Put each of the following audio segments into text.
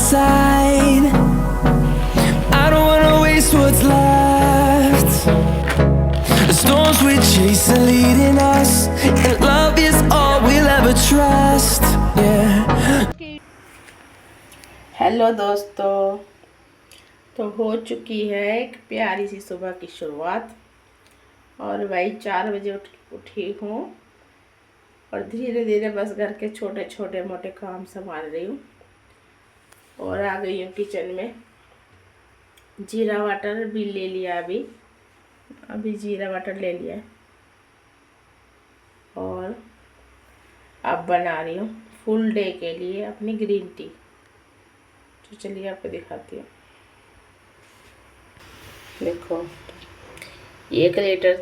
side. I don't wanna waste what's left. The storms we chase are leading us, and love is all we'll ever trust. Yeah. Hello दोस्तों, तो हो चुकी है एक प्यारी सी सुबह की शुरुआत। और भाई 4 बजे उठी हूँ और धीरे धीरे बस घर के छोटे छोटे मोटे काम संभाल रही हूँ। और आ गई हूँ किचन में। जीरा वाटर भी ले लिया, अभी जीरा वाटर ले लिया है। और अब बना रही हूँ फुल डे के लिए अपनी ग्रीन टी। तो चलिए आपको दिखाती हूँ। देखो 1 लीटर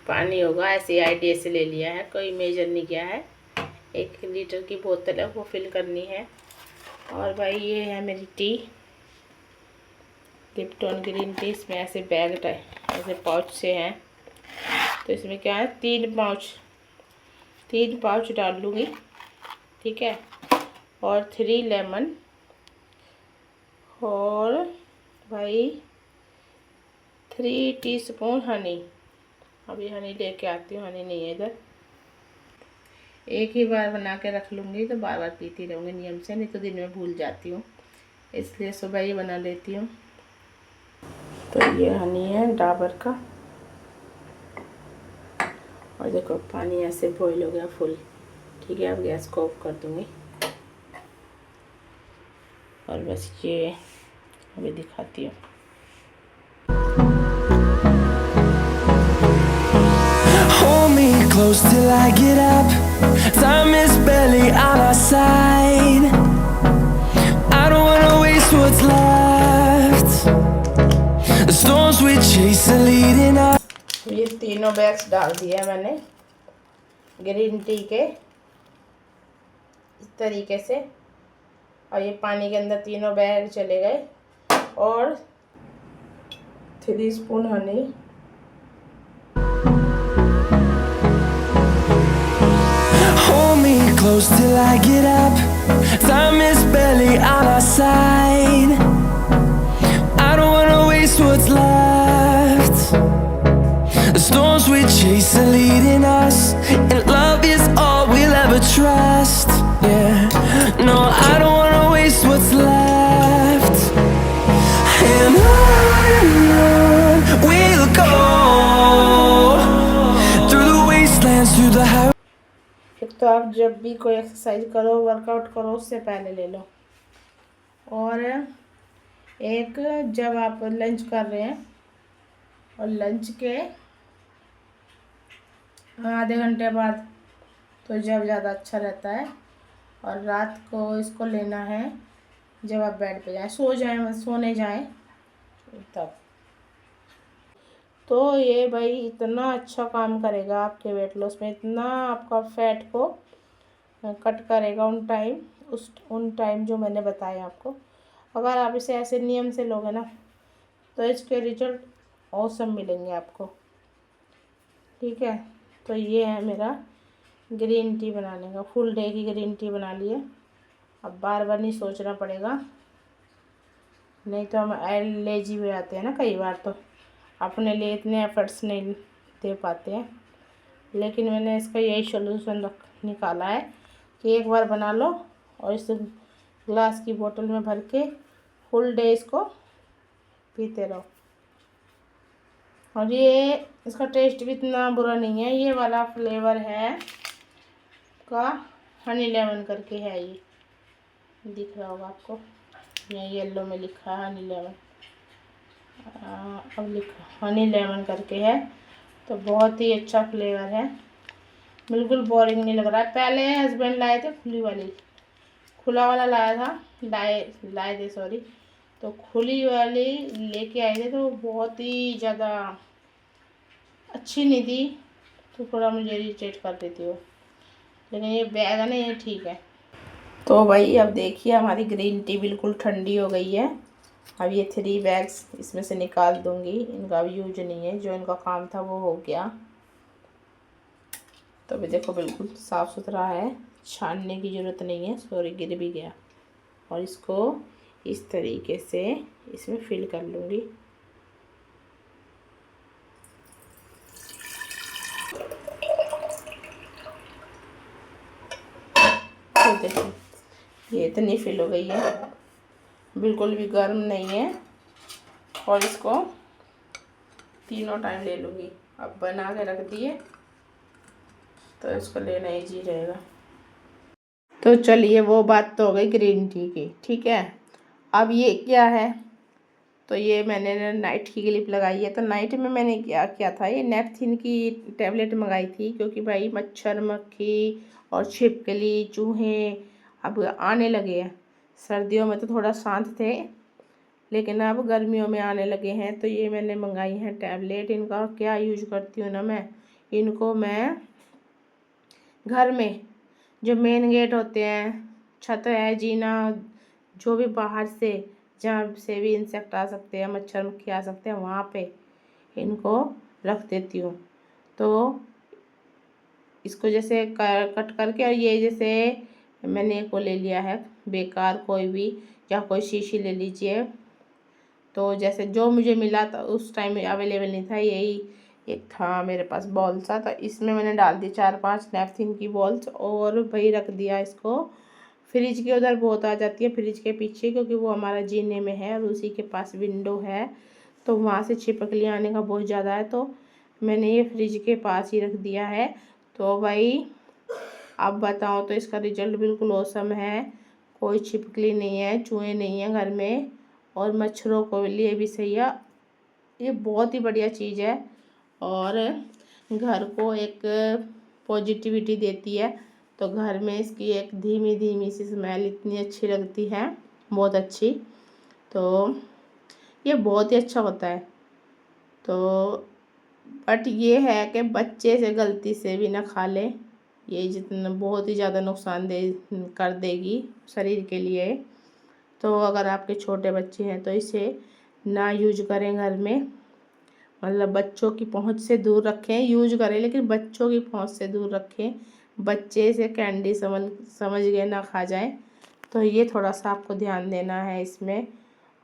पानी होगा, ऐसे आईडिया से ले लिया है, कोई मेजर नहीं किया है। 1 लीटर की बोतल है, वो फिल करनी है। और भाई ये है मेरी टी, लिप्टन ग्रीन टी। इसमें ऐसे बैग टाइप ऐसे पाउच से हैं। तो इसमें क्या है, 3 पाउच डाल लूँगी, ठीक है। और 3 लेमन, और भाई 3 टीस्पून हनी। अभी हनी लेके आती हूँ, हनी नहीं है इधर। एक ही बार बना के रख लूँगी तो बार बार पीती रहूँगी नियम से, नहीं तो दिन में भूल जाती हूँ, इसलिए सुबह ही बना लेती हूँ। तो ये हनी है डाबर का। और देखो पानी ऐसे बॉईल हो गया फुल, ठीक है। अब गैस को ऑफ कर दूँगी। और बस ये अभी दिखाती हूँ। Hold me close till I get up. Time is barely on our side. I don't wanna waste what's left. The storms we chase are leading us. ये तीनों बैग्स डाल दिए मैंने ग्रीन टी के, इस तरीके से। और ये पानी के अंदर तीनों बैग चले गए। और 3 spoon Honey, Hold me close till I get up. Time is barely on our side. I don't wanna waste what's left. The storms we chase are leading us, and love is all we'll ever trust. Yeah. No, I don't wanna waste what's left. And on we'll go, through the wastelands, through the highways. एक तो आप जब भी कोई exercise करो, workout करो, उससे पहले ले लो। और एक जब आप लंच कर रहे हैं, और लंच के आधे घंटे बाद, तो जब ज़्यादा अच्छा रहता है। और रात को इसको लेना है जब आप बेड पे जाएं, सोने जाएं तब। तो ये भाई इतना अच्छा काम करेगा आपके वेट लॉस में, इतना आपका फैट को कट करेगा उन टाइम जो मैंने बताया आपको। अगर आप इसे ऐसे नियम से लोगे ना, तो इसके रिजल्ट औसम मिलेंगे आपको, ठीक है। तो ये है मेरा ग्रीन टी बनाने का, फुल डे की ग्रीन टी बना लिए। अब बार बार नहीं सोचना पड़ेगा, नहीं तो हम लेजी हो जाते हैं ना कई बार, तो अपने लिए इतने एफर्ट्स नहीं दे पाते हैं। लेकिन मैंने इसका यही सोल्यूशन निकाला है कि एक बार बना लो और इस ग्लास की बोतल में भर के फुल डे इसको पीते रहो। और ये इसका टेस्ट भी इतना बुरा नहीं है। ये वाला फ्लेवर है का हनी लेमन करके है, ये दिख रहा होगा आपको, ये येलो में लिखा है हनी लेमन। अब लिखा हनी लेमन करके है, तो बहुत ही अच्छा फ्लेवर है, बिल्कुल बोरिंग नहीं लग रहा है। पहले हस्बैंड लाए थे खुला वाला लाया था, लाए थे सॉरी। तो खुली वाली लेके आए थे, तो बहुत ही ज़्यादा अच्छी नहीं थी, तो थोड़ा मुझे इरिटेट कर देती वो। लेकिन ये बैग है ना, ये ठीक है। तो भाई अब देखिए हमारी ग्रीन टी बिल्कुल ठंडी हो गई है। अब ये 3 बैग्स इसमें से निकाल दूंगी, इनका अब यूज नहीं है, जो इनका काम था वो हो गया। तो अभी देखो बिल्कुल साफ़ सुथरा है, छानने की ज़रूरत नहीं है। सॉरी गिर भी गया। और इसको इस तरीके से इसमें फिल कर लूँगी। तो देखिए ये इतनी फिल हो गई है, बिल्कुल भी गर्म नहीं है। और इसको तीनों टाइम ले लूँगी। अब बना के रख दिए तो इसको लेना ईजी रहेगा। तो चलिए वो बात तो हो गई ग्रीन टी की, ठीक है। अब ये क्या है, तो ये मैंने नाइट की क्लिप लगाई है। तो नाइट में मैंने क्या किया था, ये नेपथिन की टैबलेट मंगाई थी, क्योंकि भाई मच्छर मक्खी और छिपकली चूहे अब आने लगे हैं। सर्दियों में तो थोड़ा शांत थे, लेकिन अब गर्मियों में आने लगे हैं। तो ये मैंने मंगाई है टैबलेट। इनका क्या यूज करती हूँ ना मैं, इनको मैं घर में जो मेन गेट होते हैं, छत है, जीना, जो भी बाहर से जहाँ से भी इंसेक्ट आ सकते हैं, मच्छर मक्खी आ सकते हैं, वहाँ पे इनको रख देती हूँ। तो इसको जैसे कट करके, और ये जैसे मैंने एक वो ले लिया है बेकार, कोई भी या कोई शीशी ले लीजिए। तो जैसे जो मुझे मिला था उस टाइम में अवेलेबल नहीं था, यही एक था मेरे पास बॉल सा। तो इसमें मैंने डाल दी 4-5 नेपथिन की बॉल्स, और वही रख दिया इसको। फ्रिज के उधर बहुत आ जाती है, फ्रिज के पीछे, क्योंकि वो हमारा जीने में है और उसी के पास विंडो है, तो वहाँ से छिपकली आने का बहुत ज़्यादा है। तो मैंने ये फ्रिज के पास ही रख दिया है। तो भाई अब बताओ, तो इसका रिजल्ट बिल्कुल औसम है। कोई छिपकली नहीं है, चूहे नहीं है घर में, और मच्छरों को लिए भी सही है। ये बहुत ही बढ़िया चीज़ है, और घर को एक पॉजिटिविटी देती है। तो घर में इसकी एक धीमी धीमी सी स्मेल इतनी अच्छी लगती है, बहुत अच्छी। तो ये बहुत ही अच्छा होता है। तो बट ये है कि बच्चे से गलती से भी ना खा ले, ये जितना बहुत ही ज़्यादा नुकसानदेह कर देगी शरीर के लिए। तो अगर आपके छोटे बच्चे हैं तो इसे ना यूज करें घर में, मतलब बच्चों की पहुंच से दूर रखें। यूज करें लेकिन बच्चों की पहुंच से दूर रखें, बच्चे से कैंडी समझ गए ना खा जाएं। तो ये थोड़ा सा आपको ध्यान देना है इसमें।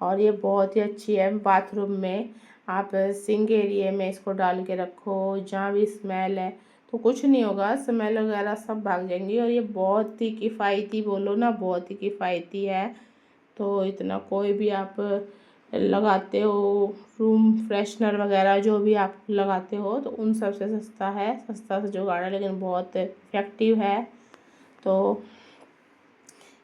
और ये बहुत ही अच्छी है। बाथरूम में आप सिंक एरिया में इसको डाल के रखो, जहाँ भी स्मेल है तो कुछ नहीं होगा, स्मेल वगैरह सब भाग जाएंगी। और ये बहुत ही किफ़ायती, बोलो ना, बहुत ही किफ़ायती है। तो इतना कोई भी आप लगाते हो, रूम फ्रेशनर वगैरह जो भी आप लगाते हो, तो उन सब से सस्ता है, सस्ता से जुगाड़ है, लेकिन बहुत इफ़ेक्टिव है। तो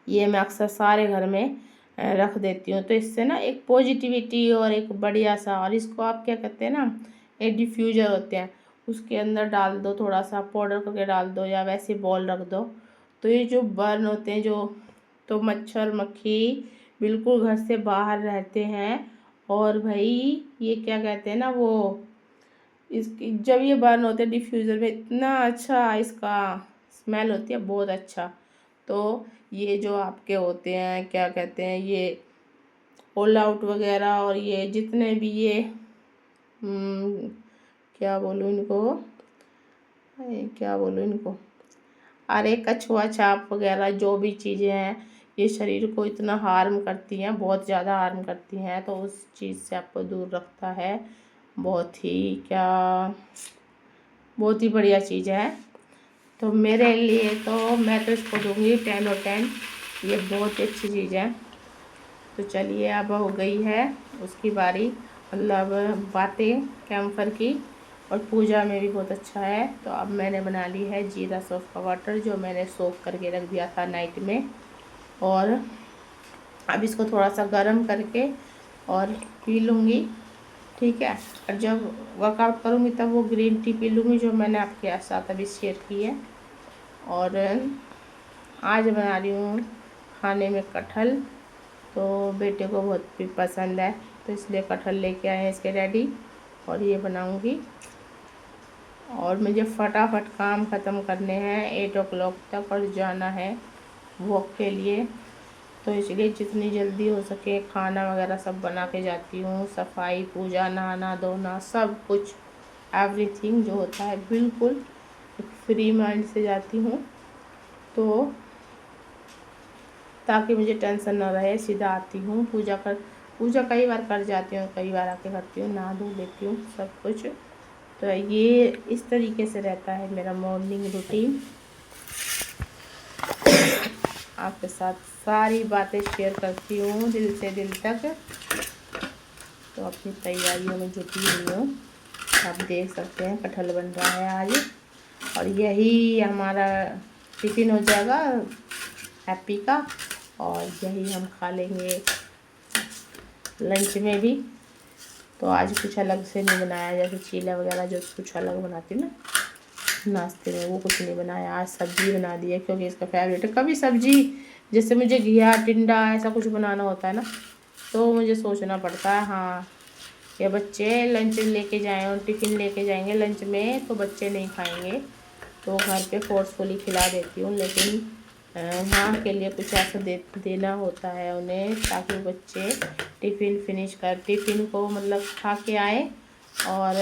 ये मैं अक्सर सारे घर में रख देती हूँ। तो इससे ना एक पॉजिटिविटी और एक बढ़िया सा, और इसको आप क्या कहते हैं ना, एक डिफ्यूज़र होते हैं, उसके अंदर डाल दो, थोड़ा सा पाउडर करके डाल दो, या वैसे बॉल रख दो। तो ये जो बर्न होते हैं जो, तो मच्छर मक्खी बिल्कुल घर से बाहर रहते हैं। और भाई ये क्या कहते हैं ना, वो इसकी जब ये बर्न होते हैं डिफ्यूज़र में, इतना अच्छा इसका स्मेल होती है, बहुत अच्छा। तो ये जो आपके होते हैं, क्या कहते हैं, ये ऑल आउट वगैरह, और ये जितने भी ये क्या बोलूँ इनको, क्या बोलूँ इनको, अरे कछुआ छाप वगैरह जो भी चीज़ें हैं, ये शरीर को इतना हार्म करती हैं, बहुत ज़्यादा हार्म करती हैं। तो उस चीज़ से आपको दूर रखता है। बहुत ही बहुत ही बढ़िया चीज़ है। तो मेरे लिए तो मैं तो इसको दूँगी 10 और 10। ये बहुत ही अच्छी चीज़ है। तो चलिए अब हो गई है उसकी बारी, मतलब बातें कैम्फर की, और पूजा में भी बहुत अच्छा है। तो अब मैंने बना ली है जीरा सौंफ का वाटर, जो मैंने सोख करके रख दिया था नाइट में। और अब इसको थोड़ा सा गर्म करके और पी लूँगी, ठीक है। और जब वर्कआउट करूँगी तब वो ग्रीन टी पी लूँगी, जो मैंने आपके साथ अभी शेयर की है। और आज बना रही हूँ खाने में कटहल, तो बेटे को बहुत भी पसंद है, तो इसलिए कटहल लेके आए हैं इसके डैडी, और ये बनाऊँगी। और मुझे फटाफट काम ख़त्म करने हैं 8 o'clock तक, और जाना है वॉक के लिए। तो इसलिए जितनी जल्दी हो सके खाना वगैरह सब बना के जाती हूँ। सफाई, पूजा, नहाना धोना, सब कुछ एवरीथिंग जो होता है बिल्कुल फ्री माइंड से जाती हूँ। तो ताकि मुझे टेंशन ना रहे। सीधा आती हूँ, पूजा कई बार कर जाती हूँ, कई बार आके करती हूँ, नहा धो लेती हूँ सब कुछ। तो ये इस तरीके से रहता है मेरा मॉर्निंग रूटीन। आपके साथ सारी बातें शेयर करती हूँ दिल से दिल तक। तो अपनी तैयारियों में जुटी हुई हूँ। आप देख सकते हैं कटहल बन रहा है आज, और यही हमारा टिफ़िन हो जाएगा हैप्पी का, और यही हम खा लेंगे लंच में भी। तो आज कुछ अलग से नहीं बनाया, जैसे चीला वगैरह जो कुछ अलग बनाती हूँ ना नाश्ते में, वो कुछ नहीं बनाया। आज सब्ज़ी बना दी है क्योंकि इसका फेवरेट है। कभी सब्ज़ी जैसे मुझे घिया टिंडा ऐसा कुछ बनाना होता है ना, तो मुझे सोचना पड़ता है हाँ ये बच्चे लंच लेके जाएं और टिफ़िन लेके जाएंगे लंच में, तो बच्चे नहीं खाएंगे, तो घर पे फोर्सफुली खिला देती हूँ। लेकिन वहाँ के लिए कुछ ऐसा देना होता है उन्हें, ताकि बच्चे टिफ़िन को मतलब खा के आए। और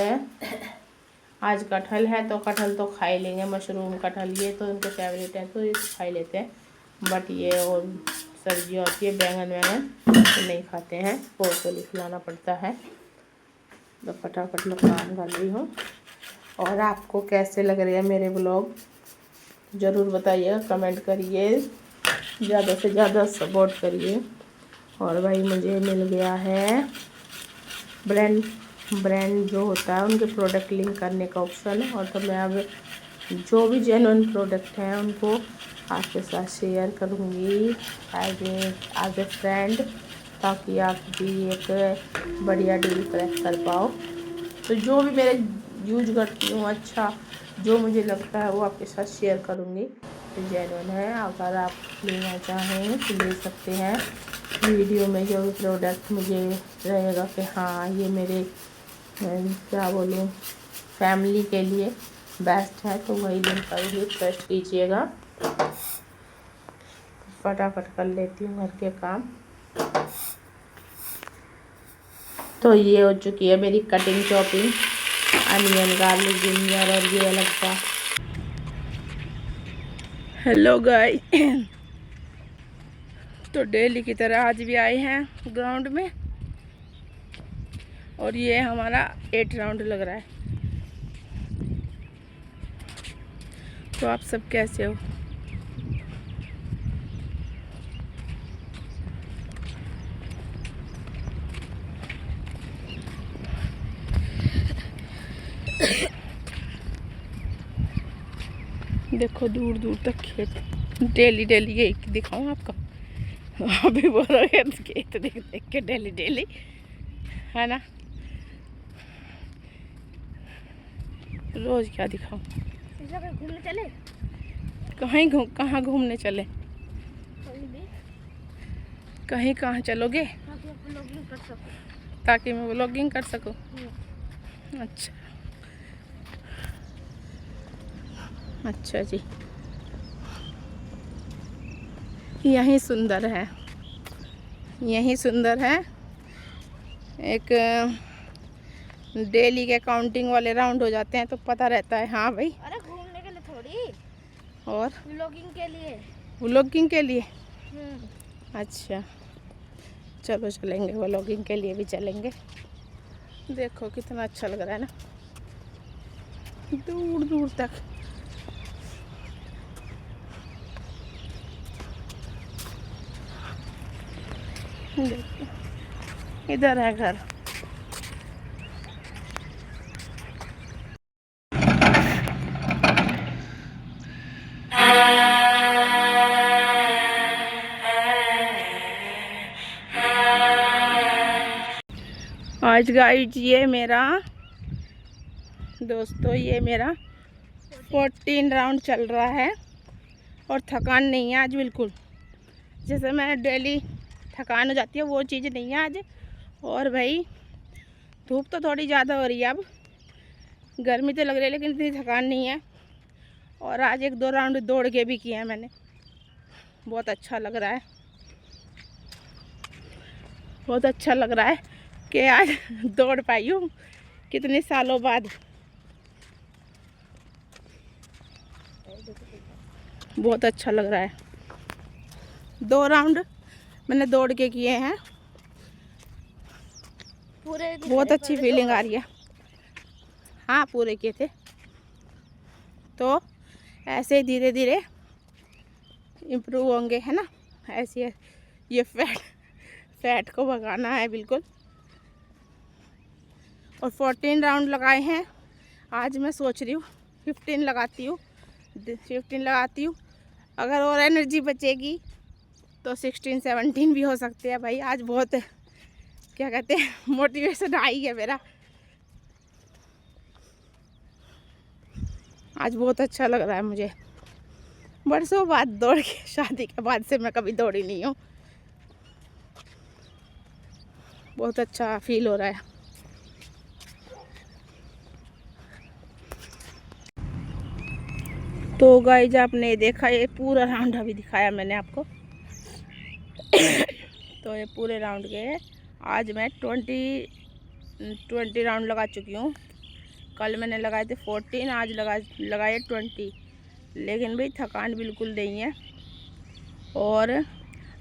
आज कटहल है तो कटहल तो खा ही लेंगे, मशरूम कटहल ये तो उनके फेवरेट है, तो ये खा ही लेते हैं। बट ये और सब्जी होती है बैंगन तो नहीं खाते हैं, फोर्सफुली खिलाना पड़ता है। तो फटाफट मैं काम कर रही हूँ। और आपको कैसे लग रहे हैं मेरे ब्लॉग ज़रूर बताइएगा, कमेंट करिए, ज़्यादा से ज़्यादा सपोर्ट करिए। और भाई मुझे मिल गया है ब्रांड जो होता है उनके प्रोडक्ट लिंक करने का ऑप्शन, और तो मैं अब जो भी जेन्युइन प्रोडक्ट हैं उनको आपके साथ शेयर करूँगी एज ए फ्रेंड, ताकि आप भी एक बढ़िया डील क्रैक कर पाओ। तो जो भी मेरे यूज करती हूँ अच्छा जो मुझे लगता है वो आपके साथ शेयर करूँगी। तो जेन्युइन है, अगर आप लेना चाहें तो ले सकते हैं। वीडियो में जो भी प्रोडक्ट मुझे रहेगा कि हाँ ये मेरे क्या बोलूँ फैमिली के लिए बेस्ट है, तो वही लिंक करूँगी, ट्रस्ट कीजिएगा। फटाफट कर लेती हूँ घर के काम। तो ये हो चुकी है मेरी cutting chopping, onion garlic ginger और ये अलग सा। हेलो गाइस, तो डेली की तरह आज भी आए हैं ग्राउंड में, और ये हमारा 8 राउंड लग रहा है। तो आप सब कैसे हो? देखो दूर दूर तक खेत, डेली यही दिखाऊं आपको? अभी बोलोगे खेत देख देख के डेली है ना, रोज क्या दिखाऊं? घूमने चले? कहाँ घूमने चले? कहीं कहाँ चलोगे? ताकि मैं व्लॉगिंग कर सकूं। अच्छा जी, यही सुंदर है। एक डेली के काउंटिंग वाले राउंड हो जाते हैं तो पता रहता है। हाँ भाई, अरे घूमने के लिए थोड़ी, और व्लॉगिंग के लिए। अच्छा चलो चलेंगे, व्लॉगिंग के लिए भी चलेंगे। देखो कितना अच्छा लग रहा है ना, दूर दूर तक। देखिए इधर है घर। आज गाइस ये मेरा 14 राउंड चल रहा है, और थकान नहीं है आज बिल्कुल। जैसे मैं डेली थकान हो जाती है वो चीज़ नहीं है आज। और भाई धूप तो थोड़ी ज़्यादा हो रही है, अब गर्मी तो लग रही है, लेकिन इतनी थकान नहीं है। और आज 1-2 राउंड दौड़ के भी किया है मैंने, बहुत अच्छा लग रहा है। बहुत अच्छा लग रहा है कि आज दौड़ पाई हूँ कितने सालों बाद। बहुत अच्छा लग रहा है, 2 राउंड मैंने दौड़ के किए हैं, पूरे बहुत अच्छी फीलिंग आ रही है। हाँ पूरे किए थे। तो ऐसे धीरे धीरे इम्प्रूव होंगे, है ना। ऐसे ये फैट को भगाना है बिल्कुल। और 14 राउंड लगाए हैं। आज मैं सोच रही हूँ 15 लगाती हूँ। अगर और एनर्जी बचेगी तो 16 17 भी हो सकते हैं भाई। आज बहुत क्या कहते हैं मोटिवेशन आई है मेरा। आज बहुत अच्छा लग रहा है मुझे। बरसों बाद दौड़ के, शादी के बाद से मैं कभी दौड़ी नहीं हूँ। बहुत अच्छा फील हो रहा है। तो गाइस आपने देखा ये पूरा राउंड अभी दिखाया मैंने आपको। तो ये पूरे राउंड के आज मैं 20 राउंड लगा चुकी हूँ। कल मैंने लगाए थे 14, आज लगाए 20। लेकिन भाई थकान बिल्कुल नहीं है। और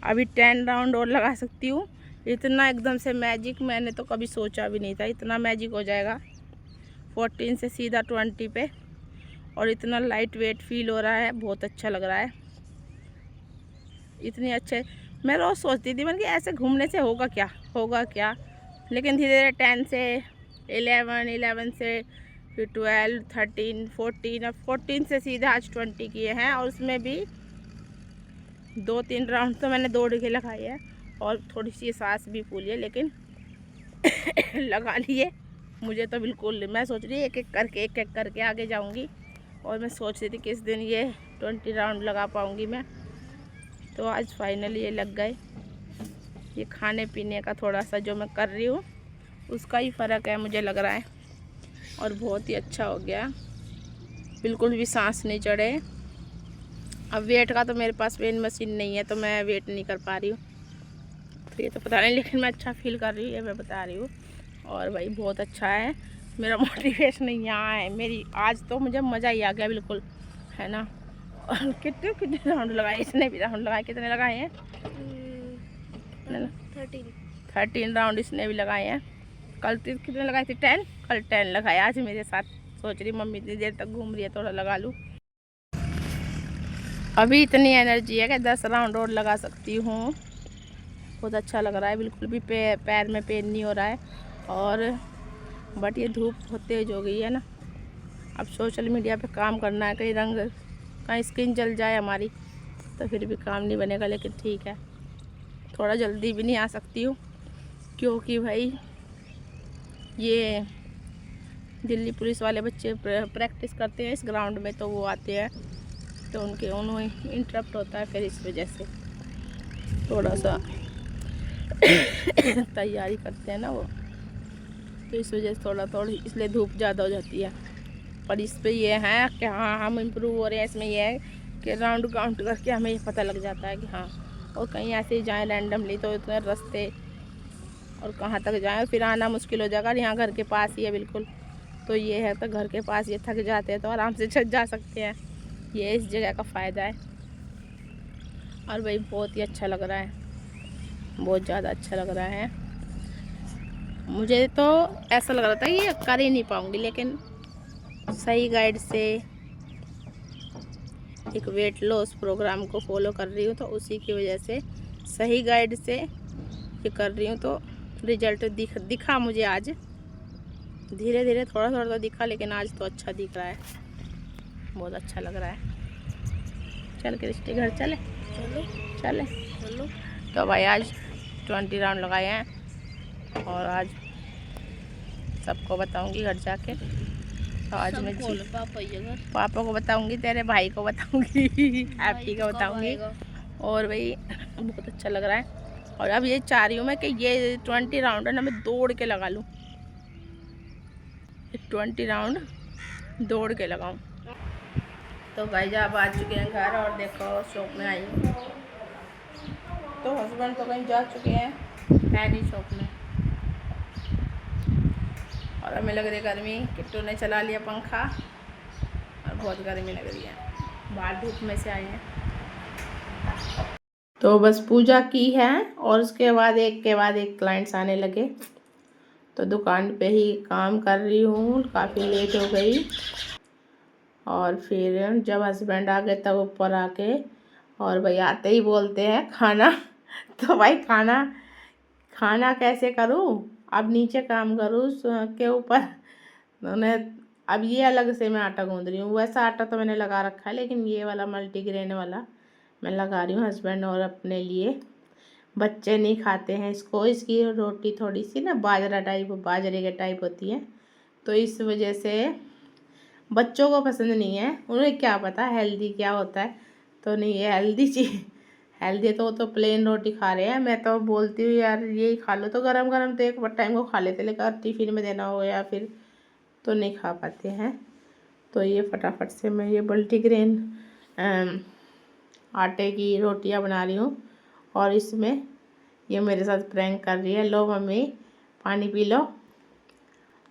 अभी 10 राउंड और लगा सकती हूँ। इतना एकदम से मैजिक मैंने तो कभी सोचा भी नहीं था, इतना मैजिक हो जाएगा 14 से सीधा 20 पे। और इतना लाइट वेट फील हो रहा है, बहुत अच्छा लग रहा है। इतने अच्छे मैं रोज़ सोचती थी, मतलब कि ऐसे घूमने से होगा क्या। लेकिन धीरे धीरे 10 से 11 से फिर 12, 13, 14, अब 14 से सीधा आज 20 किए हैं। और उसमें भी 2-3 राउंड तो मैंने दौड़ के लगाई है और थोड़ी सी सांस भी फूली है, लेकिन लगा लिए। मुझे तो बिल्कुल, मैं सोच रही एक एक करके आगे जाऊंगी। और मैं सोच रही थी किस दिन ये 20 राउंड लगा पाऊंगी मैं। तो आज फाइनली ये लग गए। ये खाने पीने का थोड़ा सा जो मैं कर रही हूँ उसका ही फ़र्क है मुझे लग रहा है। और बहुत ही अच्छा हो गया, बिल्कुल भी सांस नहीं चढ़े। अब वेट का तो मेरे पास वेट मशीन नहीं है, तो मैं वेट नहीं कर पा रही हूँ। तो ये तो पता नहीं, लेकिन मैं अच्छा फील कर रही हूँ, ये मैं बता रही हूँ। और भाई बहुत अच्छा है, मेरा मोटिवेशन यहाँ है मेरी। आज तो मुझे मज़ा ही आ गया बिल्कुल, है ना। और कितने राउंड लगाए, इसने भी राउंड लगाए। कितने लगाए हैं? 13 राउंड इसने भी लगाए हैं। कल कितने लगाए थे? 10। कल 10 लगाए। आज मेरे साथ सोच रही मम्मी इतनी देर तक घूम रही है, थोड़ा लगा लूँ। अभी इतनी एनर्जी है कि 10 राउंड और लगा सकती हूँ। बहुत अच्छा लग रहा है, बिल्कुल भी पैर में पेन नहीं हो रहा है। और बट ये धूप बहुत तेज हो गई है ना। अब सोशल मीडिया पे काम करना है, कहीं स्किन जल जाए हमारी तो फिर भी काम नहीं बनेगा। लेकिन ठीक है, थोड़ा जल्दी भी नहीं आ सकती हूँ, क्योंकि भाई ये दिल्ली पुलिस वाले बच्चे प्रैक्टिस करते हैं इस ग्राउंड में, तो वो आते हैं तो उन्हें इंटरप्ट होता है। फिर इस वजह से थोड़ा सा तैयारी करते हैं ना वो, तो इस वजह से थोड़ी इसलिए धूप ज़्यादा हो जाती है। पर इस पे ये है कि हाँ हम इम्प्रूव हो रहे हैं। इसमें यह है कि राउंड काउंट करके हमें ये पता लग जाता है कि हाँ। और कहीं ऐसे ही जाएँ रैंडमली तो इतने रास्ते और कहाँ तक जाएँ, फिर आना मुश्किल हो जाएगा। यहाँ घर के पास ही है बिल्कुल, तो ये है तो घर के पास ये थक जाते हैं तो आराम से चल जा सकते हैं। ये इस जगह का फ़ायदा है। और भाई बहुत ही अच्छा लग रहा है, बहुत ज़्यादा अच्छा लग रहा है। मुझे तो ऐसा लग रहा था कि ये कर ही नहीं पाऊँगी, लेकिन सही गाइड से एक वेट लॉस प्रोग्राम को फॉलो कर रही हूँ, तो उसी की वजह से सही गाइड से ये कर रही हूँ, तो रिजल्ट दिखा मुझे आज। धीरे धीरे थोड़ा तो दिखा, लेकिन आज तो अच्छा दिख रहा है, बहुत अच्छा लग रहा है। चल कृष्टि घर चले। तो भाई आज 20 राउंड लगाए हैं और आज सबको बताऊंगी घर जाके। तो आज मैं पापा को बताऊंगी, तेरे भाई को बताऊंगी, हैप्पी को बताऊंगी। और भाई बहुत अच्छा लग रहा है। और अब ये चाह रही हूँ मैं कि ये 20 राउंड है ना, मैं दौड़ के लगा लूँ। 20 राउंड दौड़ के लगाऊं। तो भाई जब आ चुके हैं घर और देखो शॉप में आई हूँ, तो हस्बैंड तो कहीं जा चुके हैं, है नहीं शॉप में। और हमें लग रही गर्मी, किट्टू ने चला लिया पंखा और बहुत गर्मी लग रही है, बाहर धूप में से आए हैं। तो बस पूजा की है और उसके बाद एक के बाद एक क्लाइंट्स आने लगे, तो दुकान पे ही काम कर रही हूँ, काफ़ी लेट हो गई। और फिर जब हस्बैंड आ गए तब ऊपर आके और भाई आते ही बोलते हैं खाना तो भाई खाना कैसे करूँ, अब नीचे काम करूँ के ऊपर उन्हें। अब ये अलग से मैं आटा गूँध रही हूँ, वैसा आटा तो मैंने लगा रखा है, लेकिन ये वाला मल्टीग्रेन वाला मैं लगा रही हूँ हस्बैंड और अपने लिए। बच्चे नहीं खाते हैं इसको, इसकी रोटी थोड़ी सी ना बाजरे के टाइप होती है, तो इस वजह से बच्चों को पसंद नहीं है। उन्हें क्या पता हेल्दी क्या होता है, तो नहीं ये हेल्दी चीज़ हेल्दी तो वो तो प्लेन रोटी खा रहे हैं। मैं तो बोलती हूँ यार यही खा लो, तो गरम गरम तो एक बार टाइम को खा लेते, लेकिन टिफिन में देना हो या फिर तो नहीं खा पाते हैं। तो ये फटाफट से मैं ये मल्टीग्रेन आटे की रोटियां बना रही हूँ और इसमें ये मेरे साथ प्रैंक कर रही है, लो मम्मी पानी पी लो,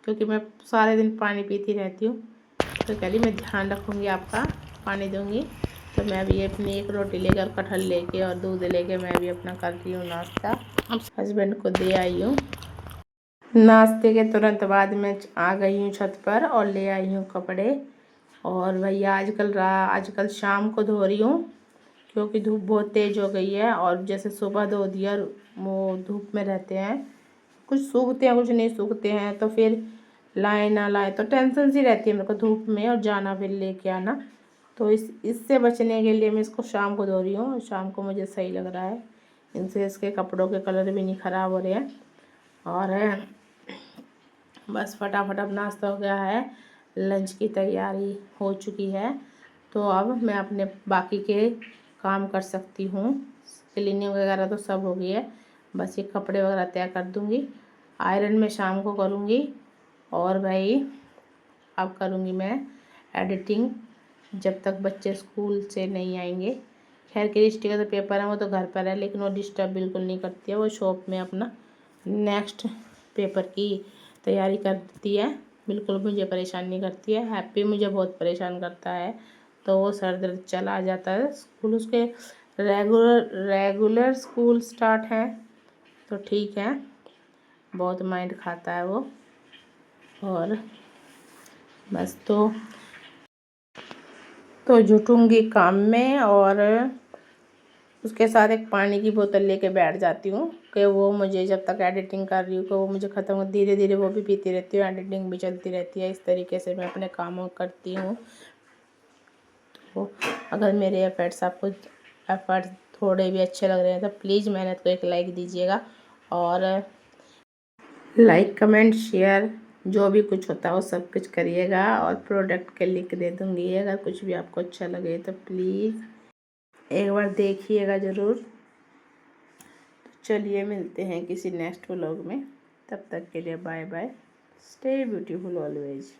क्योंकि मैं सारे दिन पानी पीती रहती हूँ। तो कह रही मैं ध्यान रखूँगी आपका, पानी दूँगी। तो मैं भी अपनी एक रोटी लेकर कटहल लेके और दूध लेके मैं भी अपना कर रही हूँ नाश्ता, हस्बैंड को दे आई हूँ। नाश्ते के तुरंत बाद मैं आ गई हूँ छत पर और ले आई हूँ कपड़े। और भैया आजकल शाम को धो रही हूँ, क्योंकि धूप बहुत तेज़ हो गई है। और जैसे सुबह धो दिया वो धूप में रहते हैं, कुछ सूखते हैं कुछ नहीं सूखते हैं, तो फिर लाए ना लाए तो टेंशन सी रहती है मेरे को धूप में और जाना फिर लेके आना। तो इससे बचने के लिए मैं इसको शाम को धो रही हूँ, शाम को मुझे सही लग रहा है, इनसे इसके कपड़ों के कलर भी नहीं ख़राब हो रहे हैं। और बस फटाफट अब नाश्ता हो गया है, लंच की तैयारी हो चुकी है, तो अब मैं अपने बाकी के काम कर सकती हूँ। क्लीनिंग वगैरह तो सब हो गई है, बस ये कपड़े वगैरह तय कर दूँगी, आयरन में शाम को करूँगी। और भाई अब करूँगी मैं एडिटिंग जब तक बच्चे स्कूल से नहीं आएंगे। खैर क्रिस्टी का तो पेपर है, वो तो घर पर है, लेकिन वो डिस्टर्ब बिल्कुल नहीं करती है, वो शॉप में अपना नेक्स्ट पेपर की तैयारी करती है, बिल्कुल मुझे परेशान नहीं करती है। हैप्पी मुझे बहुत परेशान करता है, तो वो सर दर्द चला जाता है। स्कूल उसके रेगुलर स्कूल स्टार्ट है, तो ठीक है, बहुत माइंड खाता है वो। और बस तो जुटूंगी काम में और उसके साथ एक पानी की बोतल लेके बैठ जाती हूँ कि वो मुझे जब तक एडिटिंग कर रही हूँ कि वो मुझे ख़त्म हो, धीरे धीरे वो भी पीती रहती हूँ, एडिटिंग भी चलती रहती है। इस तरीके से मैं अपने कामों करती हूँ। तो अगर मेरे एफर्ट्स थोड़े भी अच्छे लग रहे हैं तो प्लीज़ मेहनत को एक लाइक दीजिएगा, और लाइक कमेंट शेयर जो भी कुछ होता है वो सब कुछ करिएगा। और प्रोडक्ट के लिंक दे दूँगी, अगर कुछ भी आपको अच्छा लगे तो प्लीज़ एक बार देखिएगा ज़रूर। तो चलिए मिलते हैं किसी नेक्स्ट व्लॉग में, तब तक के लिए bye bye, stay beautiful always.